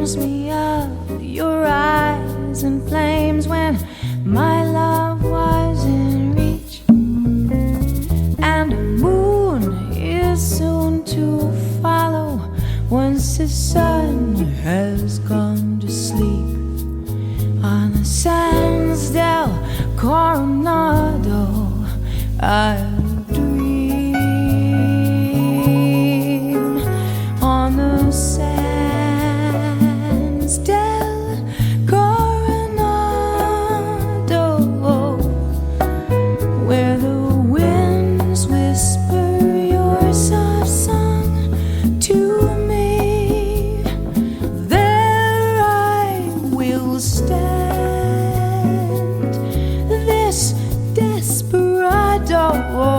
reminds me of your eyes and flames when my love was in reach, and the moon is soon to follow once the sun has gone to sleep on the sands del Coronado. I'll dream on the sands del Coronado, where the winds whisper your soft song to me. There I will stand, this desperado.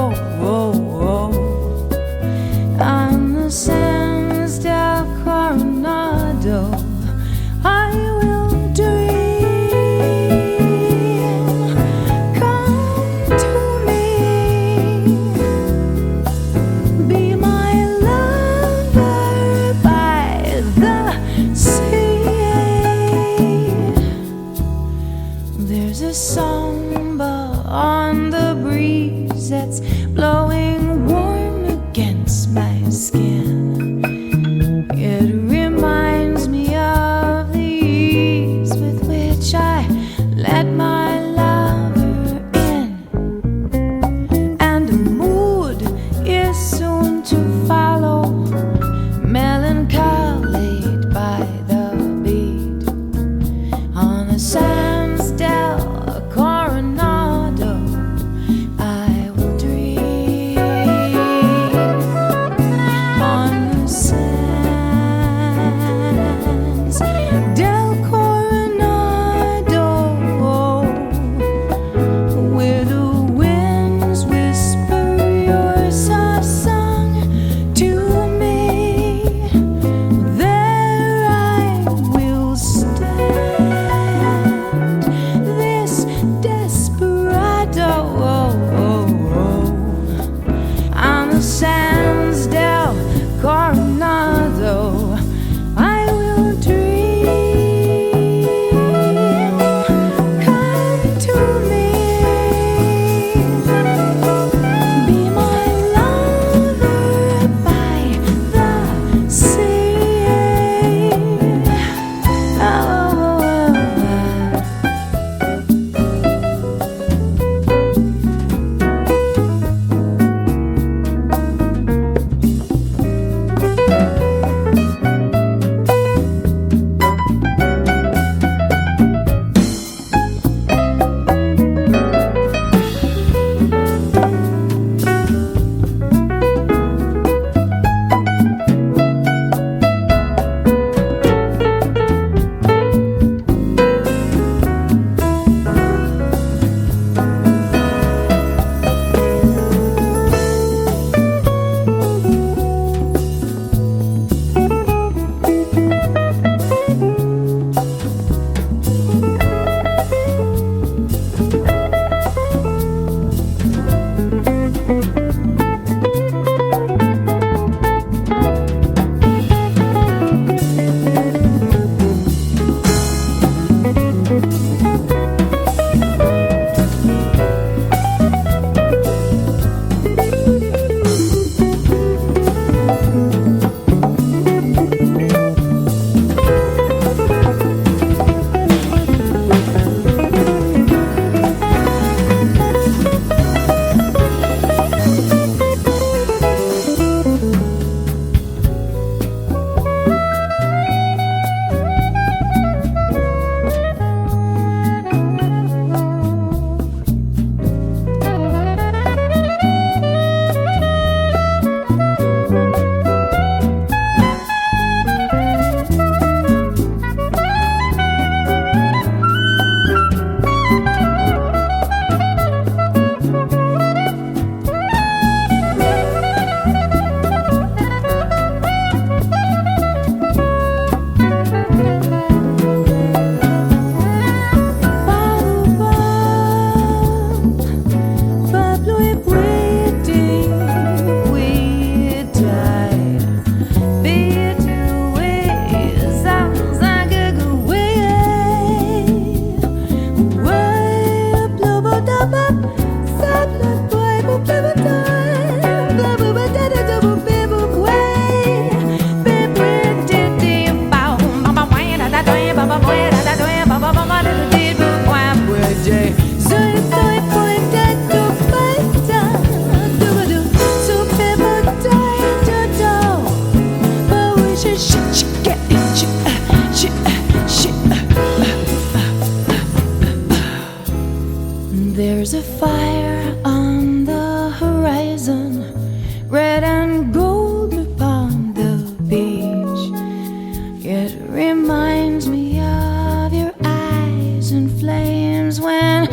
reminds me of your eyes and flames when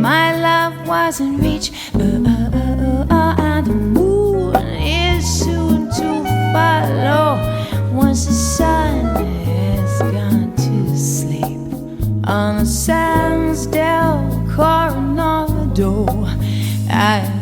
my love was in reach. And the moon is soon to follow once the sun has gone to sleep. On the Sandsdale Coronado, I